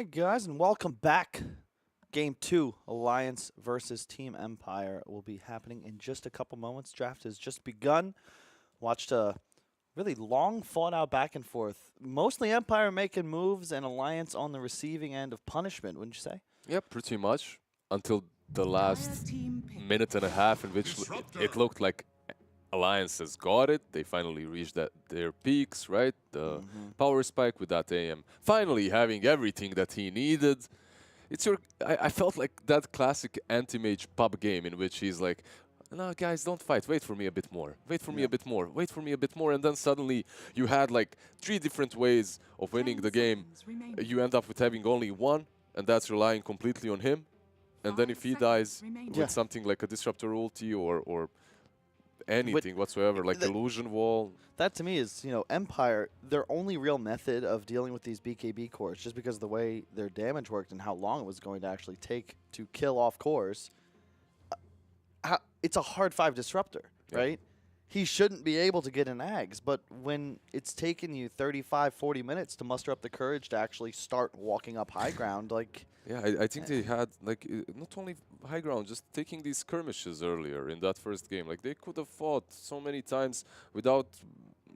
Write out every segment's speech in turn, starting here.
Hey guys, and welcome back. Game 2, Alliance versus Team Empire, will be happening in just a couple moments. Draft has just begun. Watched a really long, fought-out back and forth. Mostly Empire making moves and Alliance on the receiving end of punishment, wouldn't you say? Yeah, pretty much. Until the last minute and a half in which it looked like Alliance has got it. They finally reached their peaks, right? The power spike with that AM. Finally having everything that he needed. I felt like that classic anti-mage pub game in which he's like, no, guys, don't fight. Wait for me a bit more. Wait for me a bit more. Wait for me a bit more. And then suddenly you had like 3 different ways of winning the game. You end up with having only one, and that's relying completely on him. And then if he dies with something like a disruptor ulti or anything whatsoever, like illusion wall. That to me is, Empire, their only real method of dealing with these BKB cores, just because of the way their damage worked and how long it was going to actually take to kill off cores. It's a hard 5 disruptor, right? He shouldn't be able to get an Ags, but when it's taken you 35, 40 minutes to muster up the courage to actually start walking up high ground, like... Yeah, I think they had, like, not only high ground, just taking these skirmishes earlier in that first game. Like, they could have fought so many times without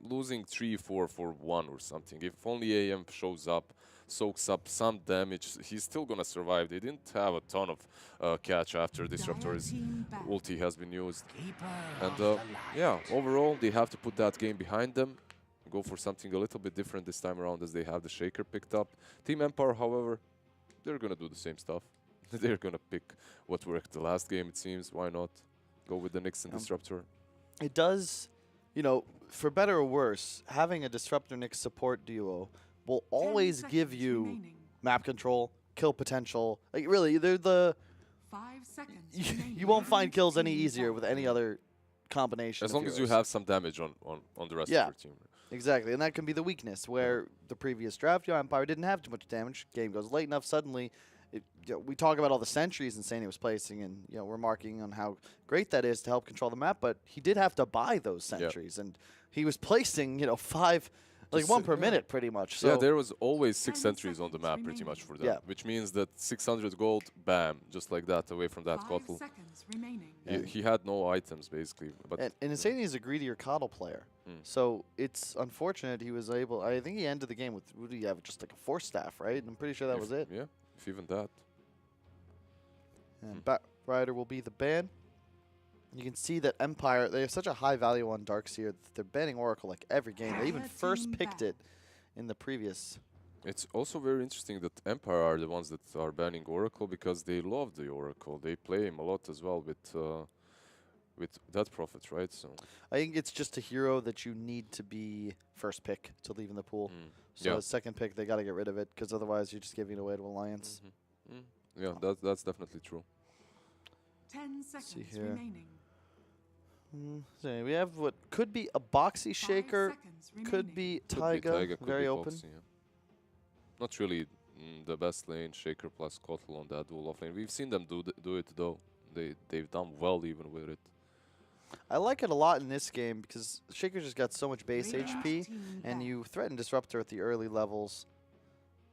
losing 3-4 for 1 or something. If only AM shows up, soaks up some damage, he's still going to survive. They didn't have a ton of catch after Disruptor's ulti has been used. And, yeah, overall, they have to put that game behind them, go for something a little bit different this time around as they have the Shaker picked up. Team Empire, however, they're going to do the same stuff. They're going to pick what worked the last game, it seems. Why not go with the Nyx and Disruptor? It does, for better or worse, having a Disruptor Nyx support duo will always give you map control, kill potential. Like, really, they're the... 5 seconds you won't find kills any easier with any other combination. As long as you have some damage on the rest of your team. Exactly, and that can be the weakness, where the previous draft, Empire didn't have too much damage. Game goes late enough, suddenly, we talk about all the sentries Insane was placing, and we're marking on how great that is to help control the map, but he did have to buy those sentries, and he was placing, 5, like 1 per minute pretty much. So yeah, there was always 6 sentries on the map pretty much for them, which means that 600 gold, bam, just like that, away from that Kotl. He had no items, basically. But and Insane is a greedier Kotl player. So it's unfortunate he was able... I think he ended the game with, what do you have, just like a Force Staff, right? I'm pretty sure that was it. Yeah, if even that. And Batrider will be the ban. You can see that Empire, they have such a high value on Darkseer that they're banning Oracle like every game. They even first picked it in the previous. It's also very interesting that Empire are the ones that are banning Oracle because they love the Oracle. They play him a lot as well with that Prophet, right? So I think it's just a hero that you need to be first pick to leave in the pool. So second pick, they got to get rid of it because otherwise you're just giving it away to Alliance. Yeah, that's definitely true. 10 seconds here. remaining. So we have what could be a Boxy Shaker, could be Taiga, very open. Boxy, Not really the best lane, Shaker plus Kotl on that dual offlane. We've seen them do it though. They've done well even with it. I like it a lot in this game because Shaker just got so much base HP, and you threaten Disruptor at the early levels.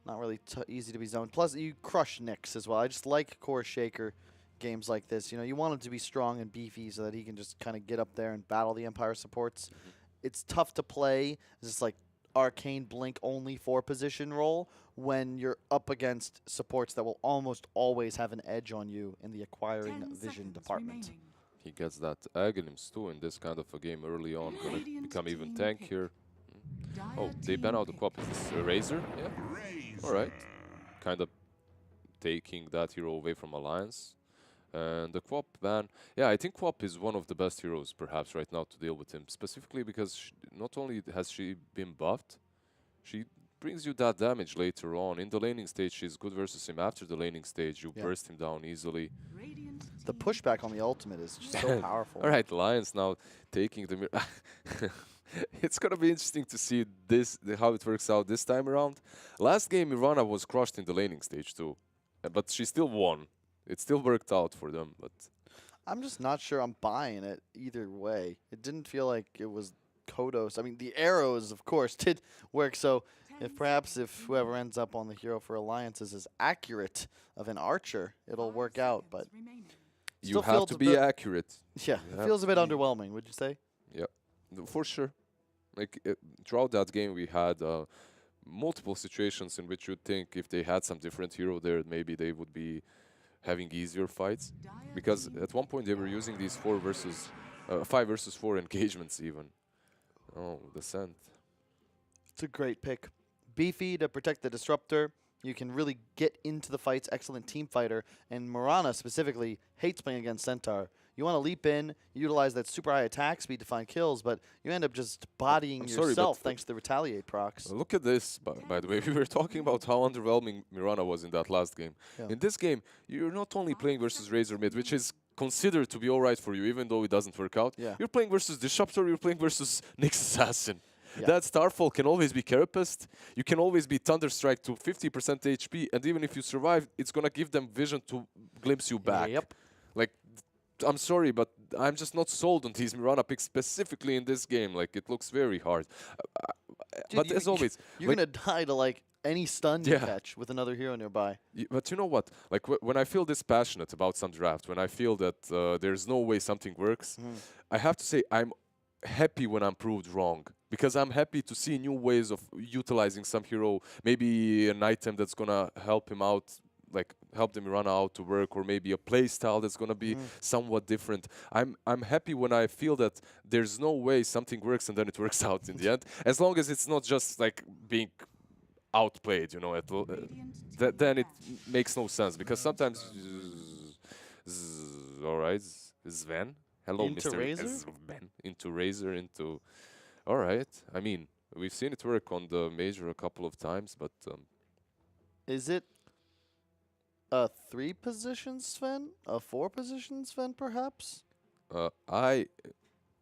Not really easy to be zoned. Plus, you crush Nyx as well. I just like core Shaker games like this. You want him to be strong and beefy so that he can just kind of get up there and battle the Empire supports. It's tough to play. It's just like Arcane Blink only 4-position role when you're up against supports that will almost always have an edge on you in the acquiring vision department. He gets that Aghanims too in this kind of a game early on, gonna become even tankier. Oh, they ban out the Quap. Is this Razor? Yeah. Alright. Kind of taking that hero away from Alliance. And the Quap ban, yeah, I think Quap is one of the best heroes perhaps right now to deal with him. Specifically because not only has she been buffed, she brings you that damage later on. In the laning stage, she's good versus him. After the laning stage, you burst him down easily. The pushback on the ultimate is just so powerful. Alright, Lions now taking the mirror. It's going to be interesting to see how it works out this time around. Last game, Mirana was crushed in the laning stage too. But she still won. It still worked out for them, but... I'm just not sure I'm buying it either way. It didn't feel like it was Kodos. I mean, the arrows, of course, did work. So if whoever ends up on the hero for Alliance is as accurate of an archer, it'll work out. But You still have feels to a be bit- accurate. yeah, You it have feels a to bit be- underwhelming. Would you say? Yep, for sure. Like throughout that game, we had multiple situations in which you'd think if they had some different hero there, maybe they would be having easier fights. Because at one point they were using these 5 versus 4 engagements even. Oh, the scent. It's a great pick. Beefy to protect the disruptor. You can really get into the fights. Excellent team fighter. And Mirana specifically hates playing against Centaur. You want to leap in, utilize that super high attack speed to find kills, but you end up just bodying I'm sorry, yourself but- thanks to the retaliate procs. Look at this, by the way. We were talking about how underwhelming Mirana was in that last game. Yeah. In this game, you're not only playing versus Razor mid, which is considered to be alright for you, even though it doesn't work out. Yeah. You're playing versus Disruptor, you're playing versus Nyx Assassin. Yeah. That Starfall can always be Carapace. You can always be Thunderstrike to 50% HP, and even if you survive, it's gonna give them vision to glimpse you back. Yep. Like, I'm sorry, but I'm just not sold on these Mirana picks specifically in this game. Like, it looks very hard. Dude, But as always, You're like- going to die to like any stun you Yeah. catch with another hero nearby. But you know what? Like when I feel this passionate about some draft, when I feel that there's no way something works, I have to say I'm happy when I'm proved wrong, because I'm happy to see new ways of utilizing some hero, maybe an item that's gonna help him out, like help them run out to work, or maybe a play style that's gonna be somewhat different. I'm happy when I feel that there's no way something works and then it works out in the end, as long as it's not just like being outplayed, you know. Then it makes no sense, because sometimes all right, Sven, hello, Into Mr. Razor? Sven, into Razor, into all right. I mean, we've seen it work on the major a couple of times, but Is it a 3-position Sven? A 4-position Sven, perhaps? I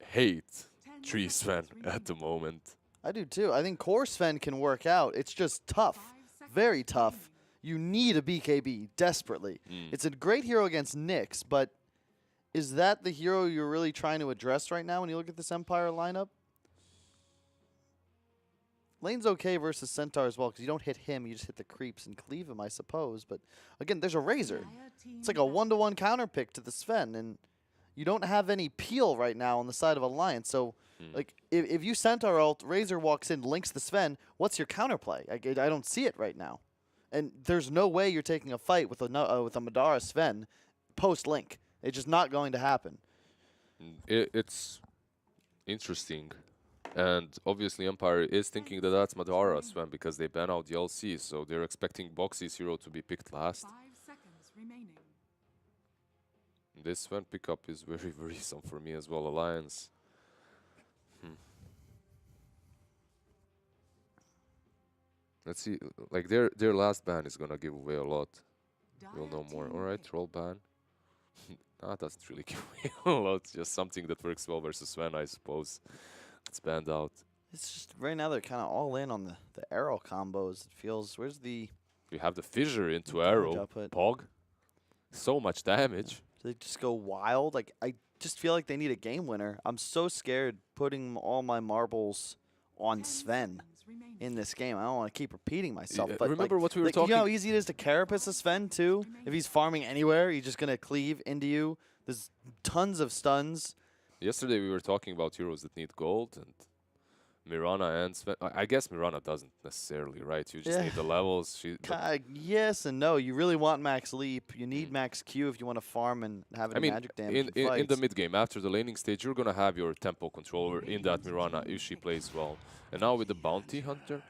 hate 3 Sven at the moment. I do too. I think core Sven can work out. It's just tough. Very tough. You need a BKB desperately. It's a great hero against Nyx, but is that the hero you're really trying to address right now when you look at this Empire lineup? Lane's okay versus Centaur as well, because you don't hit him, you just hit the creeps and cleave him, I suppose. But again, there's a Razor. It's like a 1-to-1 counter pick to the Sven, and you don't have any peel right now on the side of Alliance. So, like, if you Centaur ult, Razor walks in, links the Sven, what's your counterplay? I don't see it right now. And there's no way you're taking a fight with a Madara Sven post-link. It's just not going to happen. It's interesting. And obviously Empire is thinking that that's Madara Sven, because they ban out the LC, so they're expecting Boxy's hero to be picked last. 5 seconds remaining. This Sven pickup is very worrisome for me as well, Alliance. Let's see, like their last ban is gonna give away a lot. We'll know more. Alright, troll ban. That doesn't really give away a lot, just something that works well versus Sven, I suppose. It's banned out. It's just right now they're kind of all in on the arrow combos. It feels, where's the... You have the fissure into damage arrow. output? Pog. So much damage. Do they just go wild? Like, I just feel like they need a game winner. I'm so scared putting all my marbles on Sven in this game. I don't want to keep repeating myself. Yeah, But remember like, what we were like, You know how talking- easy it is to carapace a Sven too? If he's farming anywhere, he's just going to cleave into you. There's tons of stuns. Yesterday we were talking about heroes that need gold, and Mirana and Sven. I guess Mirana doesn't necessarily, right? You just Yeah. need the levels. Yes and no. You really want max leap. You need max Q if you want to farm and have any I mean, magic damage in the fights. mid game, after the laning stage, you're gonna have your tempo controller in that Mirana if she plays well. And now with the bounty hunter,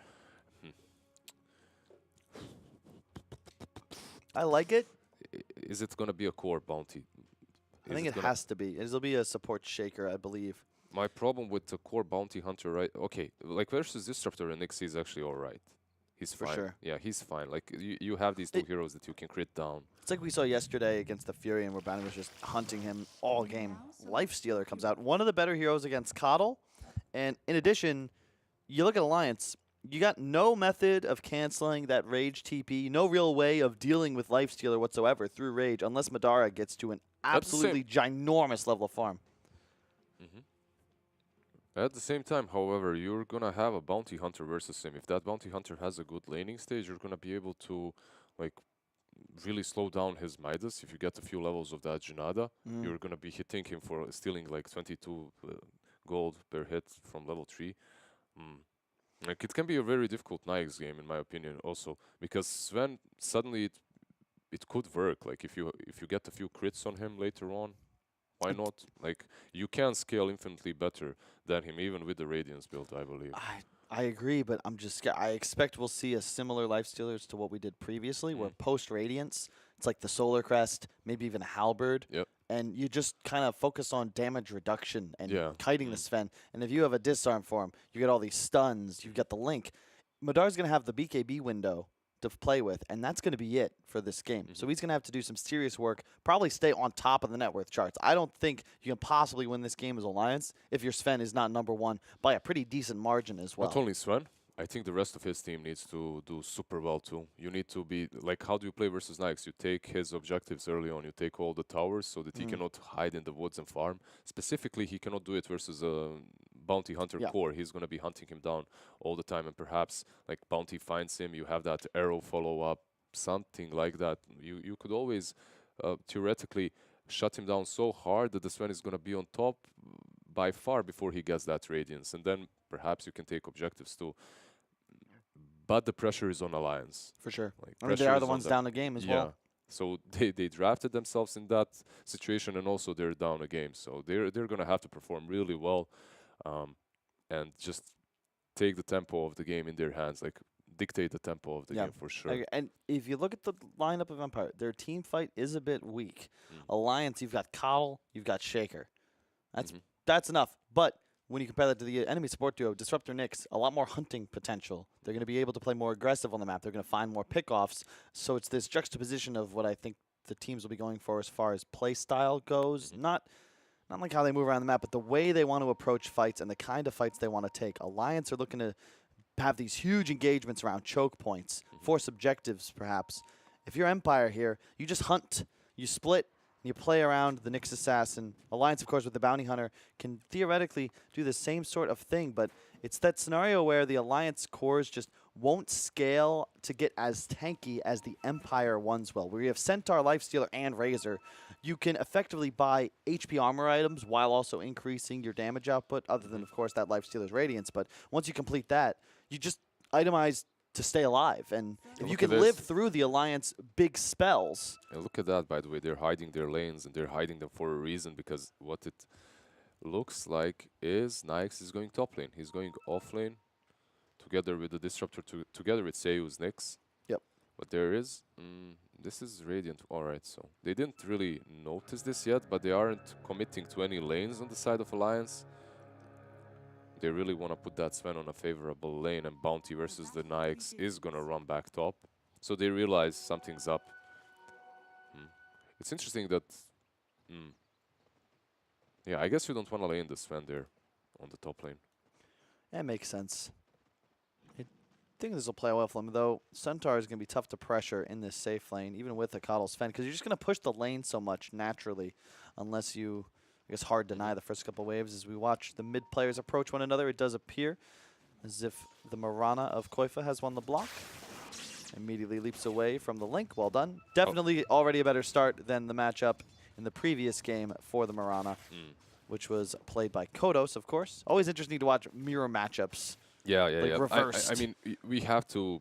I like it. is it gonna be a core bounty? I think it has to be. It'll be a support shaker, I believe. My problem with the core bounty hunter, right? Okay, like versus Disruptor and Nyx, he's actually all right. He's For fine. sure. Yeah, he's fine. Like you have these two heroes that you can crit down. It's like we saw yesterday against the Fury, and Rabani was just hunting him all game. Lifestealer comes out. One of the better heroes against Coddle. And in addition, you look at Alliance, you got no method of canceling that Rage TP, no real way of dealing with Lifestealer whatsoever through Rage, unless Madara gets to an That's the same. absolutely ginormous level of farm. At the same time, however, you're gonna have a bounty hunter versus him. If that bounty hunter has a good laning stage, you're gonna be able to like really slow down his Midas. If you get a few levels of that Junada, you're gonna be hitting him for stealing like 22 gold per hit from level 3. Like it can be a very difficult Nyx game in my opinion also, because Sven suddenly it could work. Like if you get a few crits on him later on, why not? Like you can scale infinitely better than him even with the Radiance build, I believe. I agree, but I expect we'll see a similar lifestealers to what we did previously, where post Radiance, it's like the Solar Crest, maybe even a Halberd, Yep. and you just kind of focus on damage reduction and Yeah. kiting the Sven. And if you have a disarm for him, you get all these stuns, you get the link. Madar's going to have the BKB window to play with, and that's going to be it for this game. So he's going to have to do some serious work, probably stay on top of the net worth charts. I don't think you can possibly win this game as Alliance if your Sven is not #1 by a pretty decent margin as well. Not only Sven, I think the rest of his team needs to do super well too. You need to be like, how do you play versus Nyx? You take his objectives early on. You take all the towers so that he cannot hide in the woods and farm. Specifically, he cannot do it versus a bounty hunter core. He's gonna be hunting him down all the time, and perhaps like bounty finds him. You have that arrow follow up, something like that. You could always theoretically shut him down so hard that the Sven is gonna be on top by far before he gets that Radiance, and then perhaps you can take objectives too. But the pressure is on Alliance. For sure. Like, I mean, they pressure are is the on ones them. down the game as well. So they drafted themselves in that situation, and also they're down a game. So they're gonna have to perform really well, and just take the tempo of the game in their hands, like dictate the tempo of the game for sure. Okay, and if you look at the lineup of Empire, their team fight is a bit weak. Alliance, you've got Coddle, you've got Shaker. That's enough. But when you compare that to the enemy support duo, Disruptor Nyx, a lot more hunting potential. They're going to be able to play more aggressive on the map. They're going to find more pickoffs. So it's this juxtaposition of what I think the teams will be going for as far as play style goes. Not like how they move around the map, but the way they want to approach fights and the kind of fights they want to take. Alliance are looking to have these huge engagements around choke points, force objectives perhaps. If you're Empire here, you just hunt, you split, and you play around the Nyx Assassin. Alliance, of course, with the Bounty Hunter, can theoretically do the same sort of thing, but it's that scenario where the Alliance cores just won't scale to get as tanky as the Empire ones will. Where you have Centaur, Lifestealer, and Razor, you can effectively buy HP armor items while also increasing your damage output, other than, of course, that Lifestealer's Radiance. But once you complete that, you just itemize to stay alive. And if you can live through the Alliance big spells. And look at that, by the way. They're hiding their lanes, and they're hiding them for a reason, because what it looks like is Nyx is going top lane. He's going off lane together with the Disruptor, together with Seiyu's Nyx. Yep. But there is... this is Radiant. Alright, so they didn't really notice this yet, but they aren't committing to any lanes on the side of Alliance. They really want to put that Sven on a favorable lane, and Bounty versus the Nyx is going to run back top. So they realize something's up. It's interesting that... yeah, I guess you don't want to lane the Sven there on the top lane. That makes sense. I think this will play well for them, though. Centaur is going to be tough to pressure in this safe lane, even with the Coddle Sven, because you're just going to push the lane so much naturally, unless you... I guess hard deny the first couple waves. As we watch the mid players approach one another, it does appear as if the Marana of Koifa has won the block. Immediately leaps away from the link. Well done. Definitely already a better start than the matchup in the previous game for the Marana, which was played by Kodos, of course. Always interesting to watch mirror matchups. Yeah. Reversed. I mean, we have to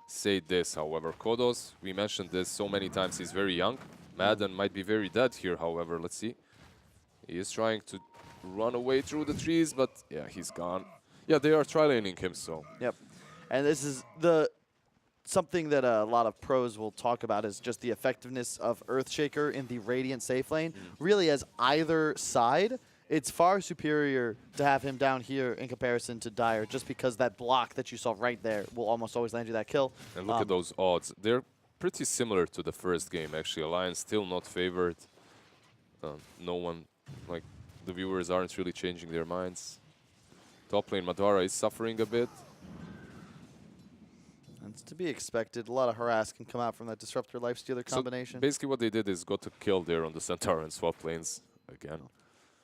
say this, however. Kodos, we mentioned this so many times, he's very young. Madden might be very dead here, however. Let's see. He is trying to run away through the trees, but yeah, he's gone. Yeah, they are tri-laning him, so. Yep. And this is something that a lot of pros will talk about is just the effectiveness of Earthshaker in the Radiant safe lane. Really, as either side, it's far superior to have him down here in comparison to Dire, just because that block that you saw right there will almost always land you that kill. And look at those odds. They're pretty similar to the first game, actually. Alliance still not favored. No one... like, the viewers aren't really changing their minds. Top lane, Madara is suffering a bit. It's to be expected. A lot of harass can come out from that Disruptor Lifestealer combination. So basically what they did is got a kill there on the Centaur and swap lanes again.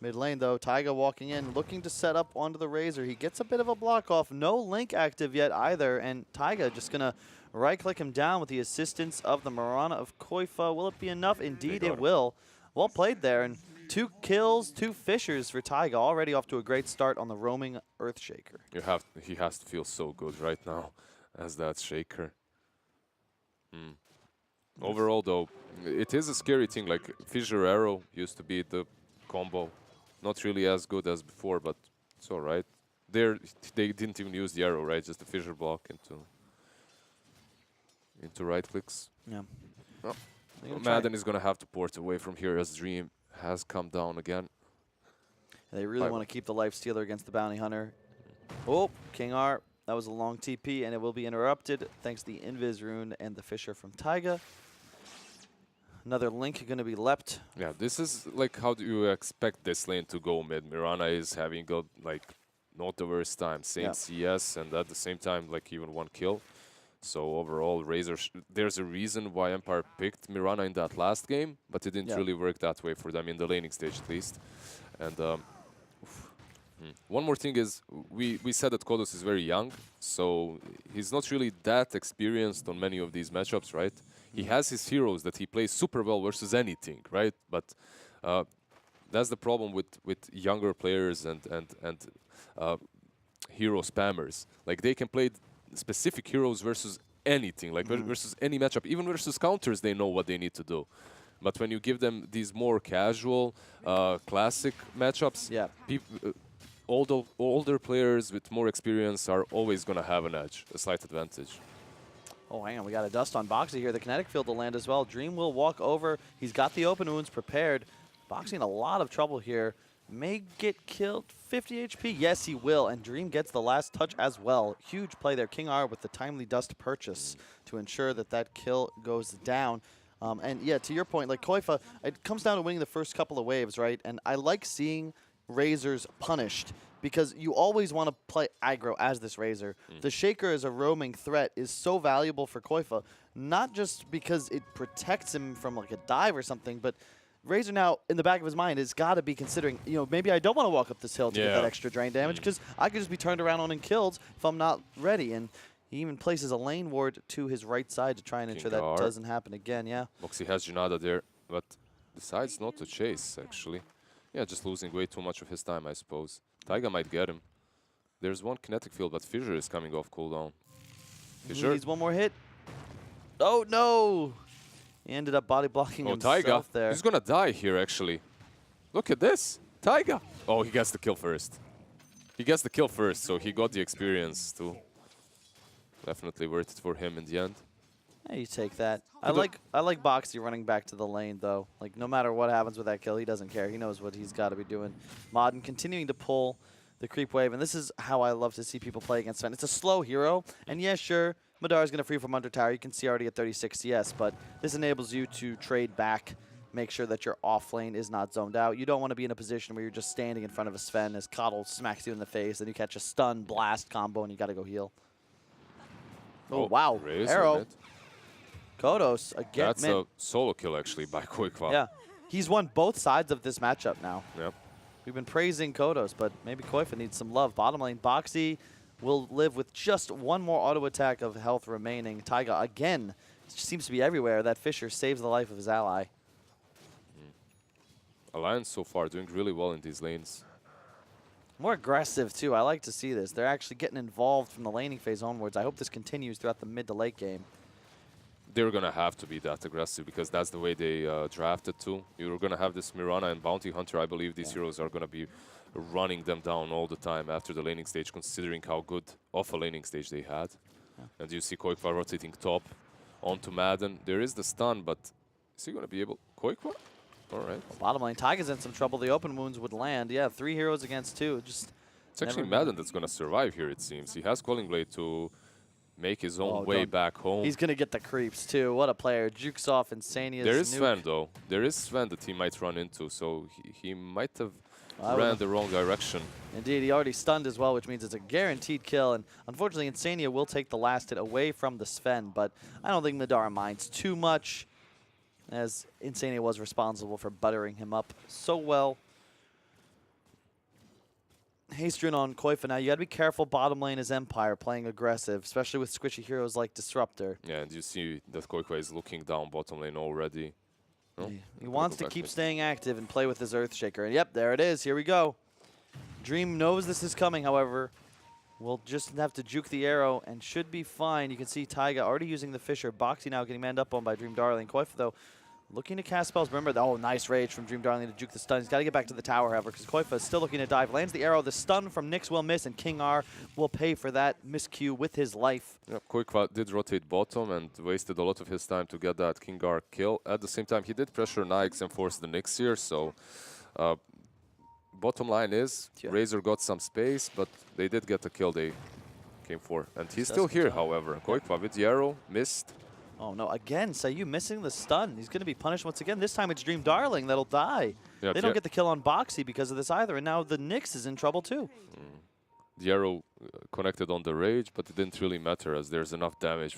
Mid lane, though, Taiga walking in, looking to set up onto the Razor. He gets a bit of a block off. No Link active yet either, and Taiga just going to right-click him down with the assistance of the Mirana of Koifa. Will it be enough? Indeed, it will. Well played there, and 2 kills, 2 Fishers for Taiga, already off to a great start on the roaming Earthshaker. He has to feel so good right now as that Shaker. Overall, though, it is a scary thing. Like, Fissure Arrow used to be the combo. Not really as good as before, but it's all right. They didn't even use the arrow, right? Just the Fissure block into right clicks. Yeah. Oh. Madden is going to have to port away from here as Dream has come down again. They really want to keep the life stealer against the bounty hunter. Oh, King R. That was a long TP, and it will be interrupted thanks to the Invis rune and the Fissure from Taiga. Another Link going to be leapt. Yeah, this is like how do you expect this lane to go mid? Mirana is having a, like, not the worst time. Same CS, and at the same time, like, even 1 kill. So overall, Razor, there's a reason why Empire picked Mirana in that last game, but it didn't really work that way for them in the laning stage at least. And one more thing is, we said that Kodos is very young, so he's not really that experienced on many of these matchups, right? He has his heroes that he plays super well versus anything, right? But that's the problem with younger players and hero spammers. Like, they can play specific heroes versus anything, like versus any matchup, even versus counters, they know what they need to do. But when you give them these more casual, classic matchups, older players with more experience are always going to have an edge, a slight advantage. Oh, hang on. We got a dust on Boxy here. The kinetic field will land as well. Dream will walk over. He's got the open wounds prepared. Boxy in a lot of trouble here. May get killed. 50 HP. Yes, he will. And Dream gets the last touch as well. Huge play there. King R with the timely dust purchase to ensure that that kill goes down. And yeah, to your point, like Koifa, it comes down to winning the first couple of waves, right? And I like seeing Razors punished because you always want to play aggro as this Razor. The Shaker as a roaming threat is so valuable for Koifa, not just because it protects him from like a dive or something, but Razor now, in the back of his mind, has got to be considering, you know, maybe I don't want to walk up this hill to get that extra drain damage because I could just be turned around on and killed if I'm not ready. And he even places a lane ward to his right side to try and ensure that doesn't happen again, Moxie has Junada there, but decides not to chase, actually. Yeah, just losing way too much of his time, I suppose. Taiga might get him. There's 1 kinetic field, but Fissure is coming off cooldown. Fissure needs 1 more hit. Oh, no! He ended up body blocking himself there. He's gonna die here, actually. Look at this. Taiga. Oh, he gets the kill first. He gets the kill first, so he got the experience too. Definitely worth it for him in the end. Yeah, you take that. I like Boxy running back to the lane, though. Like, no matter what happens with that kill, he doesn't care. He knows what he's got to be doing. Modern continuing to pull the creep wave, and this is how I love to see people play against Sven. It's a slow hero, and yeah, sure, Madar's going to free from under tower. You can see already at 36 CS, but this enables you to trade back, make sure that your off lane is not zoned out. You don't want to be in a position where you're just standing in front of a Sven as Coddle smacks you in the face, and you catch a stun blast combo, and you got to go heal. Oh, wow. Arrow. Kodos again. That's a solo kill, actually, by Koifa. Yeah. He's won both sides of this matchup now. Yep. We've been praising Kodos, but maybe Koifa needs some love. Bottom lane, Boxy will live with just 1 more auto attack of health remaining. Taiga, again, seems to be everywhere. That Fissure saves the life of his ally. Alliance so far doing really well in these lanes. More aggressive, too. I like to see this. They're actually getting involved from the laning phase onwards. I hope this continues throughout the mid to late game. They're going to have to be that aggressive because that's the way they drafted too. You're going to have this Mirana and Bounty Hunter. I believe these heroes are going to be running them down all the time after the laning stage, considering how good of a laning stage they had. And you see Koifa rotating top onto Madden. There is the stun, but is he going to be able... Koifa? All right. Well, bottom lane, Taiga's in some trouble. The open wounds would land. Yeah, 3 heroes against 2. Just it's actually Madden that's going to survive here, it seems. He has Calling Blade to make his own way back home. He's going to get the creeps, too. What a player. Jukes off Insania's There is nuke. Sven, though. There is Sven that he might run into, so he might have ran the wrong direction. Indeed, he already stunned as well, which means it's a guaranteed kill. And unfortunately, Insania will take the last hit away from the Sven, but I don't think Madara minds too much, as Insania was responsible for buttering him up so well. haste rune on Koifa now. You got to be careful. Bottom lane is Empire playing aggressive, especially with squishy heroes like Disruptor. Yeah, and you see that Koifa is looking down bottom lane already. No? He wants to keep staying active and play with his Earthshaker. And yep, there it is. Here we go. Dream knows this is coming, however. We'll just have to juke the arrow and should be fine. You can see Taiga already using the Fisher. Boxy now getting manned up on by Dream Darling. Koifa, though, looking to cast spells. Remember, oh, nice rage from Dream Darling to juke the stun. He's got to get back to the tower, however, because Koifa is still looking to dive. Lands the arrow. The stun from Nyx will miss, and King R will pay for that miscue with his life. Yeah, Koifa did rotate bottom and wasted a lot of his time to get that King R kill. At the same time, he did pressure Nyx and force the Nyx here, so bottom line is Razor got some space, but they did get the kill they came for. And he's still here, however. Koifa with the arrow, missed. Oh no, again, Sayu missing the stun. He's going to be punished once again. This time it's Dream Darling that'll die. Yep, they don't get the kill on Boxy because of this either, and now the Nyx is in trouble too. The arrow connected on the rage, but it didn't really matter as there's enough damage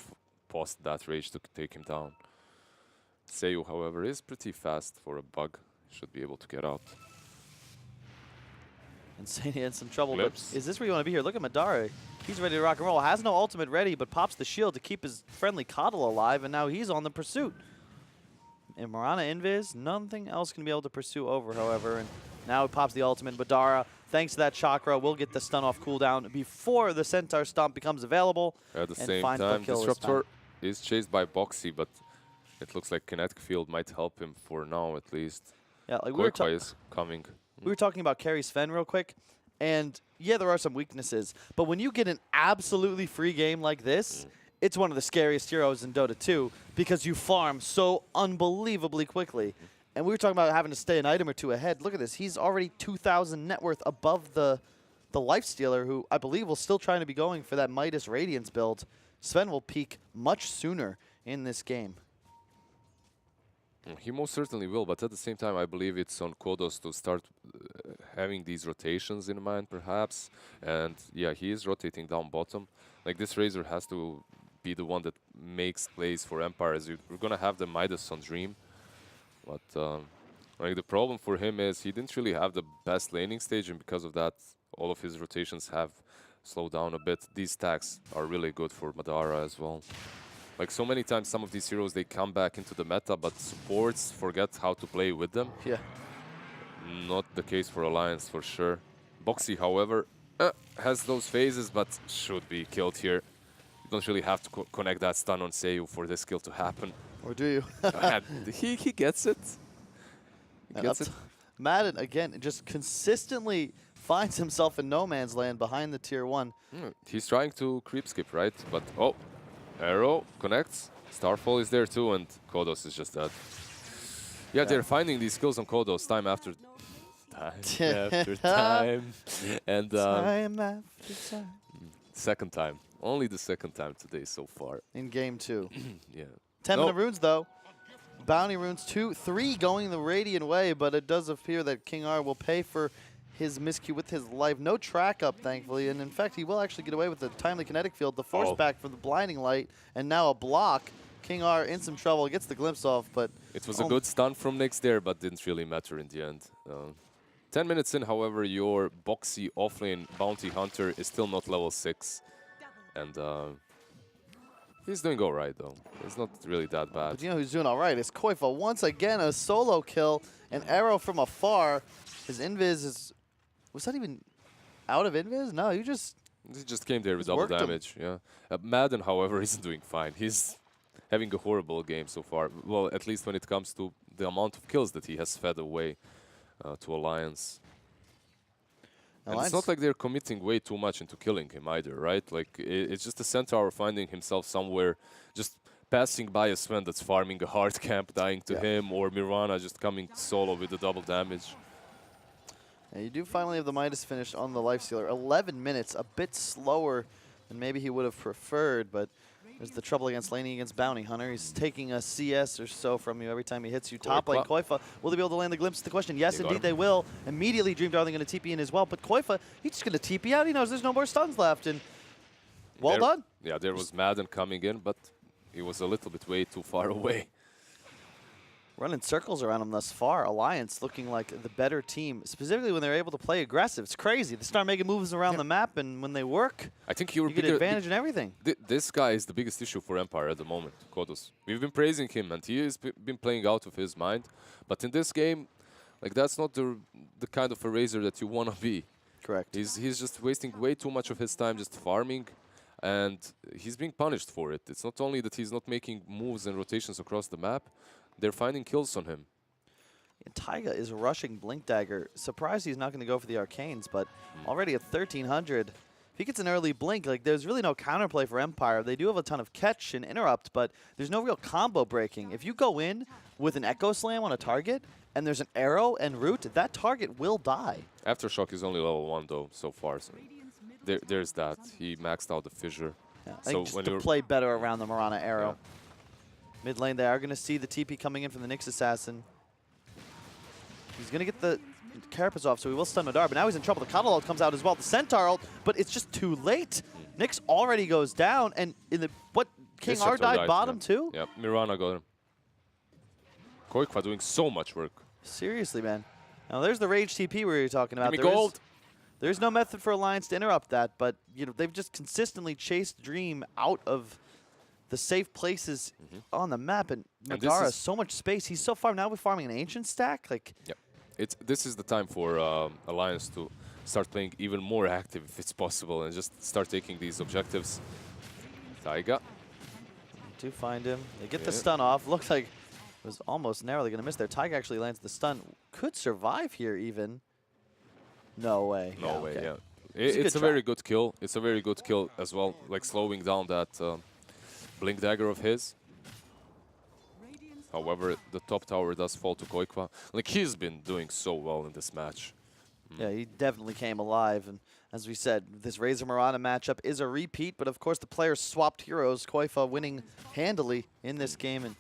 past that rage to take him down. Sayu, however, is pretty fast for a bug. Should be able to get out. Insane in some trouble, Lips. but is this where you want to be here? Look at Madara. He's ready to rock and roll. Has no ultimate ready, but pops the shield to keep his friendly Coddle alive, and now he's on the pursuit. And Mirana Invis, nothing else can be able to pursue over, however, and now he pops the ultimate. Madara, thanks to that chakra, will get the stun off cooldown before the Centaur Stomp becomes available. At the same time, Disruptor is chased by Boxy, but it looks like Kinetic Field might help him for now, at least. Yeah, like Koifa is coming. We were talking about carry Sven real quick, and yeah, there are some weaknesses, but when you get an absolutely free game like this, it's one of the scariest heroes in Dota 2 because you farm so unbelievably quickly. And we were talking about having to stay an item or two ahead. Look at this. He's already 2,000 net worth above the Lifestealer, who I believe will still trying to be going for that Midas Radiance build. Sven will peak much sooner in this game. He most certainly will, but at the same time, I believe it's on Kodos to start having these rotations in mind, perhaps. And yeah, he is rotating down bottom. Like, this Razor has to be the one that makes plays for Empire, as we're going to have the Midas on Dream. But like, the problem for him is he didn't really have the best laning stage, and because of that, all of his rotations have slowed down a bit. These stacks are really good for Madara as well. Like, so many times, some of these heroes, they come back into the meta, but supports forget how to play with them. Yeah. Not the case for Alliance, for sure. Boxy, however, has those phases, but should be killed here. You don't really have to connect that stun on Sayu for this kill to happen. Or do you? He gets it. He gets it. Madden, again, just consistently finds himself in no man's land behind the tier 1. He's trying to creep skip, right? But, oh. Arrow connects. Starfall is there too, and Kodos is just dead. Yeah, they're finding these kills on Kodos time after time. And time after time. Second time. Only the second time today so far. In game 2. Yeah. 10-minute runes, though. Bounty runes 3 going the Radiant way, but it does appear that King R will pay for his miscue with his life. No track up, thankfully, and in fact, he will actually get away with the timely kinetic field, the force back from the blinding light, and now a block. King R in some trouble, gets the glimpse off, but... It was a good stun from Nyx there, but didn't really matter in the end. 10 minutes in, however, your Boxy offlane bounty hunter is still not level 6. And he's doing alright, though. It's not really that bad. But you know who's doing alright? It's Koifa. Once again, a solo kill, an arrow from afar. His invis is... Was that even out of invis? No, he just came there with double damage. Yeah. Madden, however, isn't doing fine. He's having a horrible game so far. Well, at least when it comes to the amount of kills that he has fed away to Alliance. And it's not like they're committing way too much into killing him either, right? Like, it's just a Centaur finding himself somewhere, just passing by a Sven that's farming a hard camp, dying to him, or Mirana just coming solo with the double damage. And you do finally have the Midas finish on the Lifestealer. 11 minutes, a bit slower than maybe he would have preferred, but there's the trouble against laning against Bounty Hunter. He's taking a CS or so from you every time he hits you. Top lane, Koifa, will they be able to land the glimpse? The question, yes, indeed they will. Immediately, Dream Darling going to TP in as well, but Koifa, he's just going to TP out. He knows there's no more stuns left, and well done. Yeah, there was Madden coming in, but he was a little bit way too far away. Running circles around them thus far. Alliance looking like the better team, specifically when they're able to play aggressive. It's crazy. They start making moves around the map, and when they work, I think you get advantage in everything. This guy is the biggest issue for Empire at the moment, Kodos. We've been praising him, and he has been playing out of his mind. But in this game, like that's not the kind of a Razor that you want to be. Correct. He's just wasting way too much of his time just farming, and he's being punished for it. It's not only that he's not making moves and rotations across the map, they're finding kills on him. And Taiga is rushing Blink Dagger. Surprised he's not going to go for the Arcanes, but already at 1,300. If he gets an early Blink, like there's really no counterplay for Empire. They do have a ton of catch and interrupt, but there's no real combo breaking. If you go in with an Echo Slam on a target, and there's an arrow and root, that target will die. Aftershock is only level 1 though, so far. So there's that. He maxed out the fissure. Yeah, I So think just when to you're play better around the Mirana arrow. Mid lane, they are going to see the TP coming in from the Nyx Assassin. He's going to get the Carapace off, so he will stun Madara, but now he's in trouble. The Cuddle ult comes out as well, the Centaur ult, but it's just too late. Nyx already goes down, and in the King R died bottom too? Yeah, Mirana got him. Koikwa doing so much work. Seriously, man. Now there's the Rage TP we were talking about. Give me gold. There's no method for Alliance to interrupt that, but you know they've just consistently chased Dream out of the safe places on the map, and Madara has so much space. He's so far now. We're farming an Ancient stack. Like, this is the time for Alliance to start playing even more active if it's possible, and just start taking these objectives. Taiga. Do find him. They get the stun off. Looks like it was almost narrowly going to miss there. Taiga actually lands the stun. Could survive here even. No way. No way. Yeah. It's a very good kill. It's a very good kill as well. Like slowing down that Blink Dagger of his. However, the top tower does fall to Koikwa. Like, he's been doing so well in this match. Yeah, he definitely came alive. And as we said, this Razor Mirana matchup is a repeat, but of course the players swapped heroes. Koikwa winning handily in this game and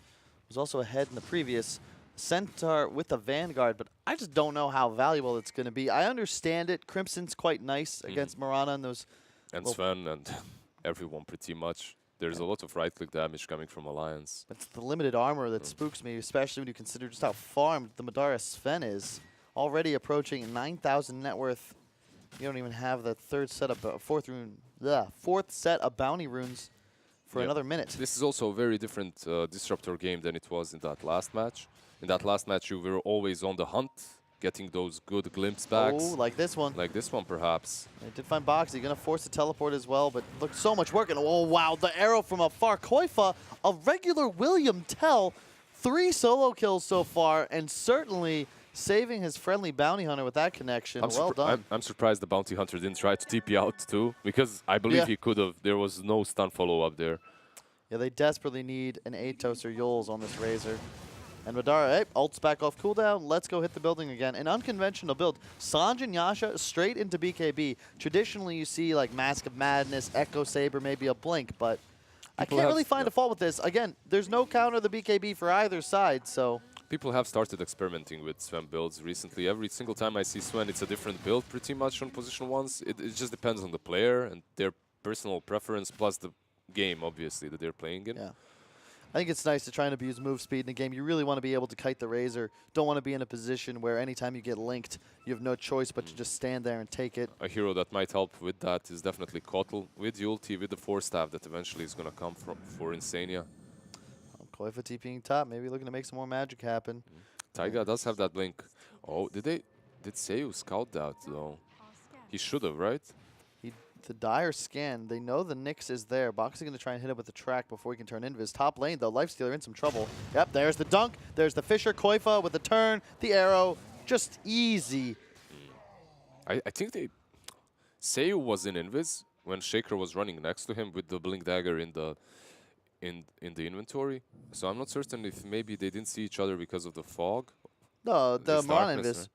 was also ahead in the previous. Centaur with the Vanguard, but I just don't know how valuable it's going to be. I understand it. Crimson's quite nice against Mirana and those. And Sven and everyone pretty much. There's a lot of right-click damage coming from Alliance. It's the limited armor that spooks me, especially when you consider just how farmed the Madara Sven is. Already approaching 9,000 net worth. You don't even have the third set of fourth set of bounty runes for another minute. This is also a very different Disruptor game than it was in that last match. In that last match, you were always on the hunt, getting those good glimpse backs. Oh, like this one. Like this one, perhaps. They did find Boxy. Going to force the teleport as well, but look, so much work. And oh, wow, the arrow from afar. Koikwa, a regular William Tell. 3 solo kills so far, and certainly saving his friendly bounty hunter with that connection. Well done. I'm surprised the bounty hunter didn't try to TP out too, because I believe he could have. There was no stun follow-up there. Yeah, they desperately need an Atos or Yules on this Razor. And Madara, hey, ult's back off cooldown. Let's go hit the building again. An unconventional build. Sanj and Yasha straight into BKB. Traditionally, you see like Mask of Madness, Echo Saber, maybe a Blink, but I can't really find a fault with this. Again, there's no counter the BKB for either side, so. People have started experimenting with Sven builds recently. Every single time I see Sven, it's a different build pretty much on position 1s. It just depends on the player and their personal preference, plus the game, obviously, that they're playing in. Yeah. I think it's nice to try and abuse move speed in a game. You really want to be able to kite the Razor. Don't want to be in a position where anytime you get linked, you have no choice but to just stand there and take it. A hero that might help with that is definitely Kotl with the ulti, with the 4-staff that eventually is going to come for Insania. Koikwa TPing top, maybe looking to make some more magic happen. Taiga does have that blink. Oh, did Seiyu scout that though? He should have, right? The dire scan. They know the Nyx is there. Box is going to try and hit it with the track before he can turn invis. Top lane, though. Lifestealer in some trouble. Yep, there's the dunk. There's the Fisher. Koikwa with the turn. The arrow. Just easy. I think Seiyu was in invis when Shaker was running next to him with the Blink Dagger in the inventory. So I'm not certain if maybe they didn't see each other because of the fog. No, the Mirana invis. Right?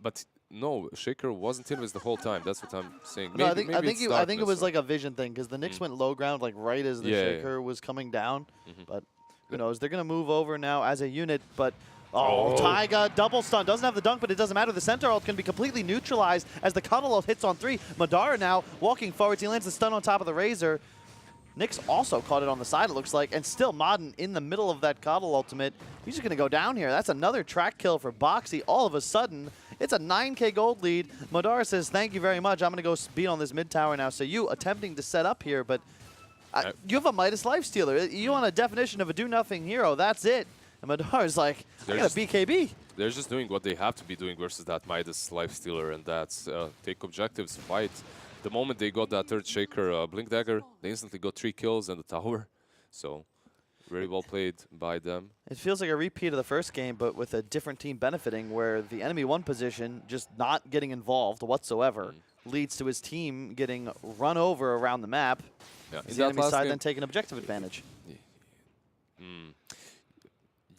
But no, Shaker wasn't invis the whole time. That's what I'm saying. No, maybe, I think it was like a vision thing because the Nyx went low ground like right as the Shaker was coming down. But who knows? They're gonna move over now as a unit. But Taiga double stun doesn't have the dunk, but it doesn't matter. The Centaur ult can be completely neutralized as the Cuddle ult hits on 3. Madara now walking forwards. He lands the stun on top of the Razor. Nyx also caught it on the side, it looks like, and still Modern in the middle of that Coddle ultimate. He's just going to go down here. That's another track kill for Boxy. All of a sudden, it's a 9K gold lead. Madara says, thank you very much. I'm going to go beat on this mid tower now. So you attempting to set up here, but you have a Midas Lifestealer. You want a definition of a do-nothing hero. That's it. And Madara's like, I got a BKB. They're just doing what they have to be doing versus that Midas Lifestealer, and that's take objectives, fight. The moment they got that third Shaker Blink Dagger, they instantly got 3 kills in the tower. So, very well played by them. It feels like a repeat of the first game, but with a different team benefiting, where the enemy one position just not getting involved whatsoever leads to his team getting run over around the map. Yeah. The enemy side then taking objective advantage.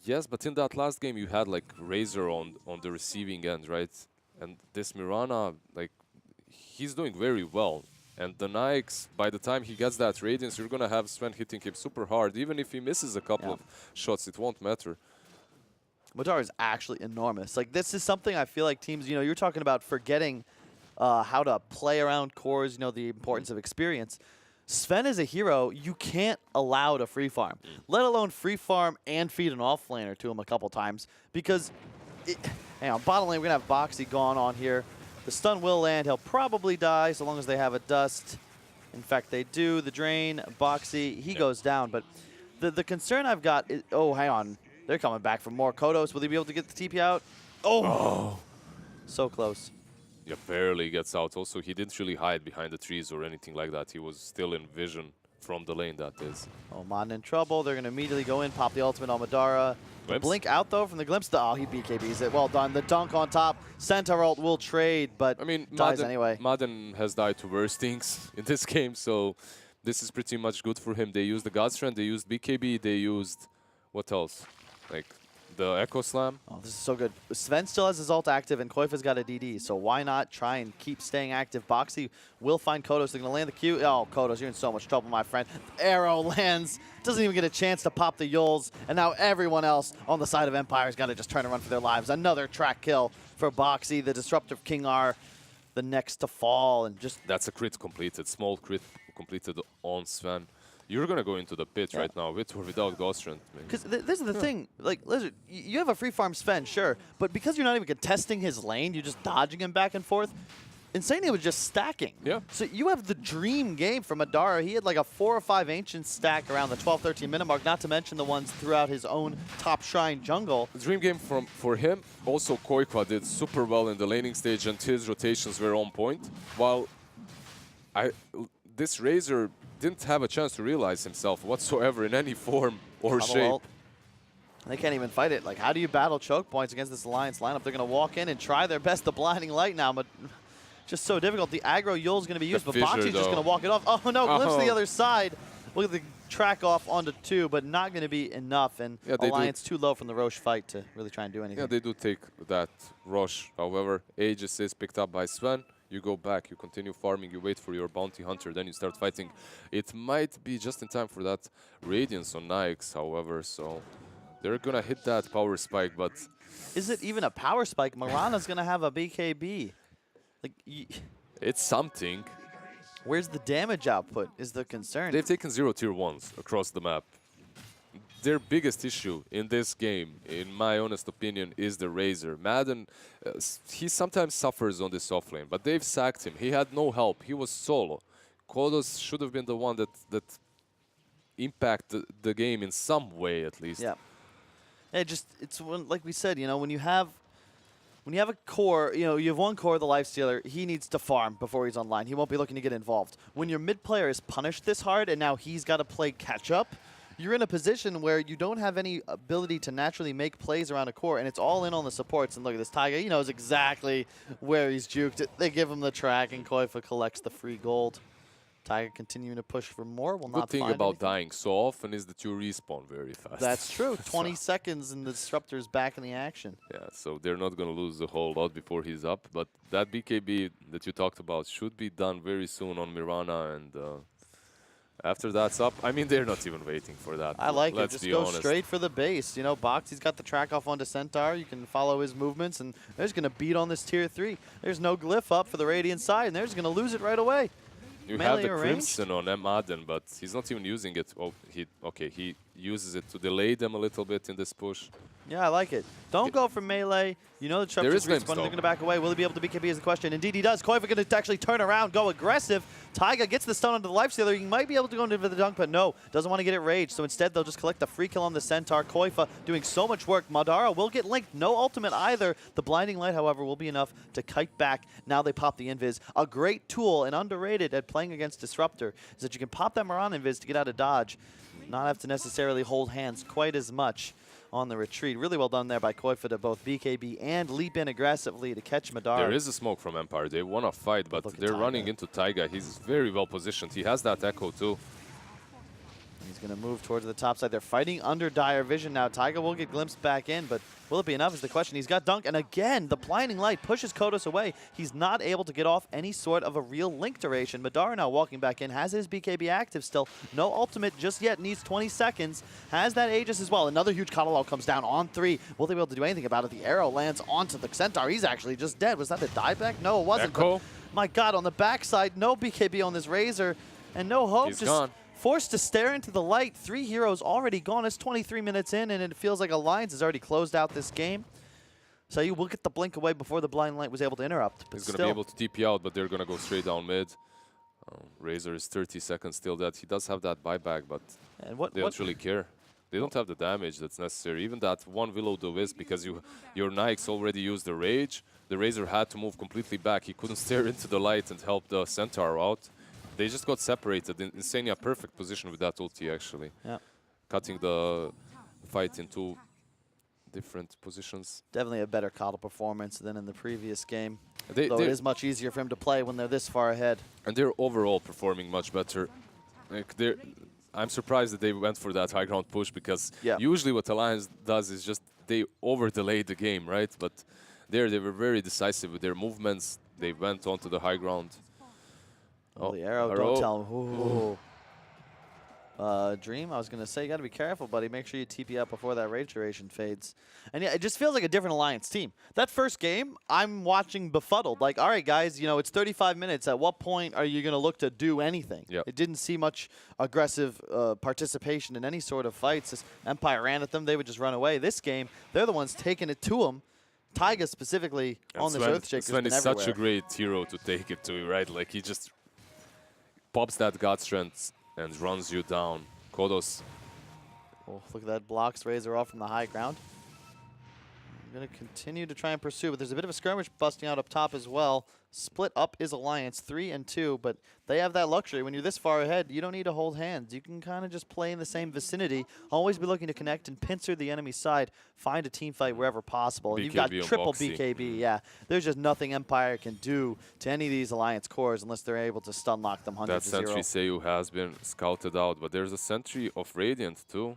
Yes, but in that last game you had like Razor on the receiving end, right? And this Mirana, like, he's doing very well. And the Nyx, by the time he gets that Radiance, you're going to have Sven hitting him super hard. Even if he misses a couple of shots, it won't matter. Madara is actually enormous. Like, this is something I feel like teams, you know, you're talking about forgetting how to play around cores, you know, the importance of experience. Sven is a hero you can't allow to free farm, let alone free farm and feed an off laner to him a couple times, because, hang on, bottom lane, we're going to have Boxy gone on here. The stun will land. He'll probably die so long as they have a dust. In fact, they do. The drain, Boxy, he goes down. But the concern I've got is, oh, hang on. They're coming back for more. Kodos, will he be able to get the TP out? Oh! So close. Yeah, barely gets out. Also, he didn't really hide behind the trees or anything like that. He was still in vision from the lane, that is. Oh, Mon in trouble. They're going to immediately go in, pop the ultimate on Madara. The blink out, though, from the glimpse. Oh, he BKBs it. Well done. The dunk on top. Centaur ult will trade, but I mean, dies anyway. Madden has died to worse things in this game, so this is pretty much good for him. They used the God Strand, they used BKB, they used... what else? Like, the Echo Slam. Oh, this is so good. Sven still has his ult active, and Koifa's got a DD, so why not try and keep staying active? Boxy will find Kodos. They're going to land the Q. Oh, Kodos, you're in so much trouble, my friend. Arrow lands. Doesn't even get a chance to pop the Yules, and now everyone else on the side of Empire's got to just turn and run for their lives. Another track kill for Boxy, the Disruptive King R, the next to fall, and just... That's a crit completed, small crit completed on Sven. You're going to go into the pit right now, with or without Ghost Strand. Because this is the thing, like, Lizard, you have a free farm Sven, sure, but because you're not even contesting his lane, you're just dodging him back and forth, Insania was just stacking. Yeah. So you have the dream game for Madara. He had like a 4 or 5 Ancients stack around the 12-13 minute mark, not to mention the ones throughout his own top shrine jungle. Dream game for him. Also, Koikwa did super well in the laning stage, and his rotations were on point. While this Razor didn't have a chance to realize himself whatsoever in any form or shape. They can't even fight it. Like, how do you battle choke points against this Alliance lineup? They're going to walk in and try their best. The Blinding Light now, but just so difficult. The aggro Yule is going to be used, but Boxy's just going to walk it off. Oh, no, glimpse to the other side. Look at the track off onto 2, but not going to be enough. And Alliance too low from the Roche fight to really try and do anything. Yeah, they do take that Roche. However, Aegis is picked up by Sven. You go back, you continue farming, you wait for your bounty hunter, then you start fighting. It might be just in time for that Radiance on Nyx, however, so they're going to hit that power spike, but... Is it even a power spike? Mirana's going to have a BKB. Like, it's something. Where's the damage output is the concern. They've taken 0 tier 1s across the map. Their biggest issue in this game, in my honest opinion, is the Razor. Madden, he sometimes suffers on this offlane, but they've sacked him. He had no help. He was solo. Kodos should have been the one that impacted the game in some way, at least. Yeah. It's when, like we said, you know, when you have a core, you know, you have one core, the Lifestealer, he needs to farm before he's online. He won't be looking to get involved. When your mid player is punished this hard and now he's got to play catch up, you're in a position where you don't have any ability to naturally make plays around a core, and it's all in on the supports. And look at this Taiga, he knows exactly where he's juked. They give him the track, and Koifa collects the free gold. Taiga continuing to push for more. Will not Good thing find about anything. dying so often is that you respawn very fast. That's true. 20 seconds, and the Disruptor's back in the action. Yeah, so they're not going to lose a whole lot before he's up. But that BKB that you talked about should be done very soon on Mirana, and after that's up, I mean, they're not even waiting for that. I like it. Just go honest. straight for the base. You know, Boxy's got the track off onto Centaur. You can follow his movements, and they're just going to beat on this tier 3. There's no glyph up for the Radiant side, and they're just going to lose it right away. You melee have the or Crimson on M. Aden, but he's not even using it. Oh, he uses it to delay them a little bit in this push. Yeah, I like it. Don't go for melee. You know the Disruptor's glimpse, respawning. They're though. going to back away. Will he be able to BKB is the question. Indeed, he does. Koifa going to actually turn around, go aggressive. Taiga gets the stun onto the lifestealer. He might be able to go into the dunk, but no. Doesn't want to get it raged. So instead, they'll just collect the free kill on the Centaur. Koifa doing so much work. Madara will get linked. No ultimate either. The Blinding Light, however, will be enough to kite back. Now they pop the Invis. A great tool and underrated at playing against Disruptor is that you can pop that Moran Invis to get out of dodge. Not have to necessarily hold hands quite as much on the retreat. Really well done there by Koifa to both BKB and leap in aggressively to catch Madara. There is a smoke from Empire. They want to fight, but they're running into Taiga. He's very well positioned. He has that echo too. He's going to move towards the top side. They're fighting under dire vision now. Taiga will get glimpsed back in, but will it be enough is the question. He's got dunk, and again, the Blinding Light pushes Kodos away. He's not able to get off any sort of a real link duration. Madara now walking back in, has his BKB active still. No ultimate just yet, needs 20 seconds. Has that Aegis as well. Another huge Katalau comes down on 3. Will they be able to do anything about it? The arrow lands onto the Centaur. He's actually just dead. Was that the dieback? No, it wasn't. Echo. My God, on the backside, no BKB on this Razor, and no hope. He's just gone. Forced to stare into the light. 3 heroes already gone. It's 23 minutes in, and it feels like Alliance has already closed out this game. So you will get the blink away before the Blind Light was able to interrupt. He's going to be able to TP out, but they're going to go straight down mid. Razor is 30 seconds still dead. He does have that buyback, but they don't really care. They don't have the damage that's necessary. Even that one Willow the Wisp, because your Nikes already used the Rage. The Razor had to move completely back. He couldn't stare into the light and help the Centaur out. They just got separated. Insania perfect position with that ulti, actually. Yeah. Cutting the fight into different positions. Definitely a better Coddle performance than in the previous game. Though it is much easier for him to play when they're this far ahead. And they're overall performing much better. Like I'm surprised that they went for that high ground push, because usually what Alliance does is just they over-delay the game, right? But there they were very decisive with their movements. They went onto the high ground. Oh, the arrow, don't tell him. Ooh. Dream, I was going to say, you got to be careful, buddy. Make sure you TP up before that rage duration fades. And yeah, it just feels like a different Alliance team. That first game, I'm watching befuddled. Like, all right, guys, you know, it's 35 minutes. At what point are you going to look to do anything? Yep. It didn't see much aggressive participation in any sort of fights. As Empire ran at them, they would just run away. This game, they're the ones taking it to them. Taiga specifically on this Earthshaker. Sven is such a great hero to take it to, right? Like, he just pops that God Strength and runs you down. Kodos. Oh, look at that, blocks Razor off from the high ground. I'm going to continue to try and pursue, but there's a bit of a skirmish busting out up top as well. Split up is Alliance, 3 and 2, but they have that luxury. When you're this far ahead, you don't need to hold hands. You can kind of just play in the same vicinity, always be looking to connect and pincer the enemy side, find a team fight wherever possible. And you've got triple BKB, yeah. There's just nothing Empire can do to any of these Alliance cores unless they're able to stun lock them 100 to 0. That Sentry Seiyu has been scouted out, but there's a Sentry of Radiant too.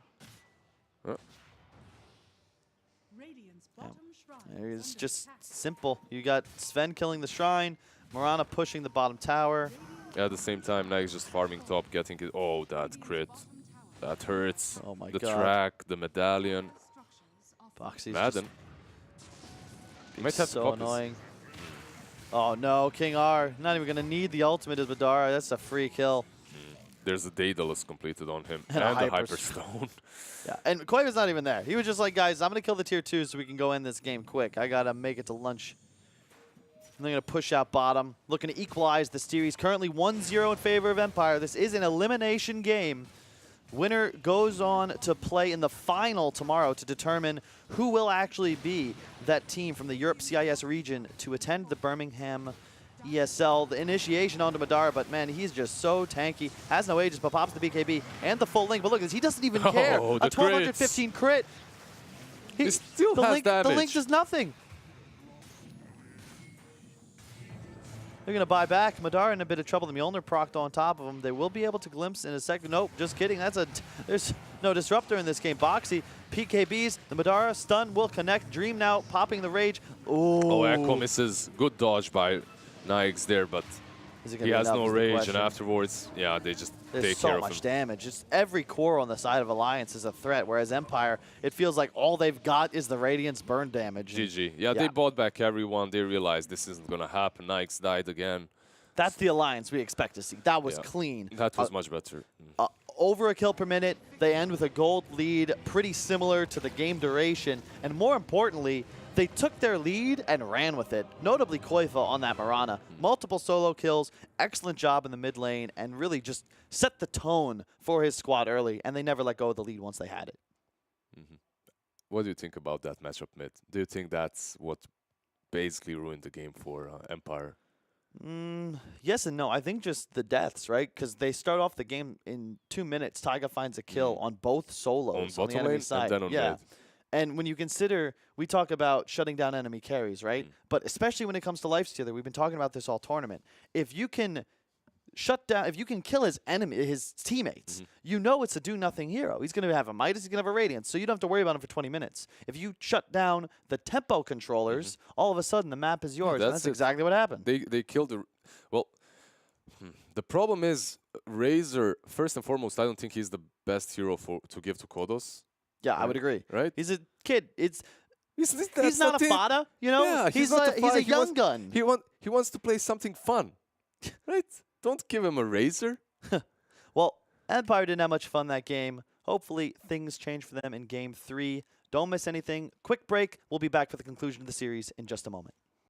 It's just simple. You got Sven killing the Shrine, Morana pushing the bottom tower. At the same time, Nike's just farming top, getting it. Oh, that crit. That hurts. Oh my God. God. The track, the medallion. Boxy's Madden. Might have so annoying. Oh no, King R. Not even going to need the ultimate as Madara. That's a free kill. There's a Daedalus completed on him. And a the Hyperstone. Yeah, and Quay was not even there. He was just like, guys, I'm going to kill the tier 2 so we can go end this game quick. I got to make it to lunch. And they're going to push out bottom, looking to equalize the series. Currently 1-0 in favor of Empire. This is an elimination game. Winner goes on to play in the final tomorrow to determine who will actually be that team from the Europe CIS region to attend the Birmingham ESL. The initiation onto Madara, but man, he's just so tanky. Has no Aegis, but pops the BKB and the full link. But look, he doesn't even care. A 1215 crit. He still has damage. The link does nothing. They're going to buy back. Madara in a bit of trouble. The Mjolnir procced on top of him. They will be able to glimpse in a second. Nope, just kidding. There's no disruptor in this game. Boxy, PKBs, the Madara stun will connect. Dream now popping the rage. Ooh. Oh, Echo misses. Good dodge by Nikes there, but he has no rage, and afterwards, yeah, they just take care of him. There's so much damage. Just every core on the side of Alliance is a threat, whereas Empire, it feels like all they've got is the Radiant's burn damage. GG. Yeah, they bought back everyone. They realized this isn't going to happen. Nikes died again. That's the alliance we expect to see. That was Yeah. clean. That was much better. Over a kill per minute. They end with a gold lead, pretty similar to the game duration. And more importantly, they took their lead and ran with it. Notably, Koifa on that Mirana. Multiple solo kills, excellent job in the mid lane, and really just set the tone for his squad early. And they never let go of the lead once they had it. What do you think about that matchup mid? Do you think that's what basically ruined the game for Empire? Yes and no. I think just the deaths, right? Because they start off the game in 2 minutes. Taiga finds a kill on both solos on the enemy side. And then on yeah. mid. And when you consider, we talk about shutting down enemy carries, right? But especially when it comes to lifestealer, we've been talking about this all tournament. If you can shut down, if you can kill his enemy, his teammates, you know it's a do-nothing hero. He's going to have a Midas, he's going to have a Radiance, so you don't have to worry about him for 20 minutes. If you shut down the tempo controllers, all of a sudden the map is yours, and that's exactly what happened. They killed the... Well, the problem is, Razor, first and foremost, I don't think he's the best hero to give to Kodos. Yeah, I would agree. Right? He's a kid. He's That's not a fada, you know? Yeah, he's not a young gun. He wants to play something fun, right? Don't give him a Razor. Well, Empire didn't have much fun that game. Hopefully, things change for them in Game 3. Don't miss anything. Quick break. We'll be back for the conclusion of the series in just a moment.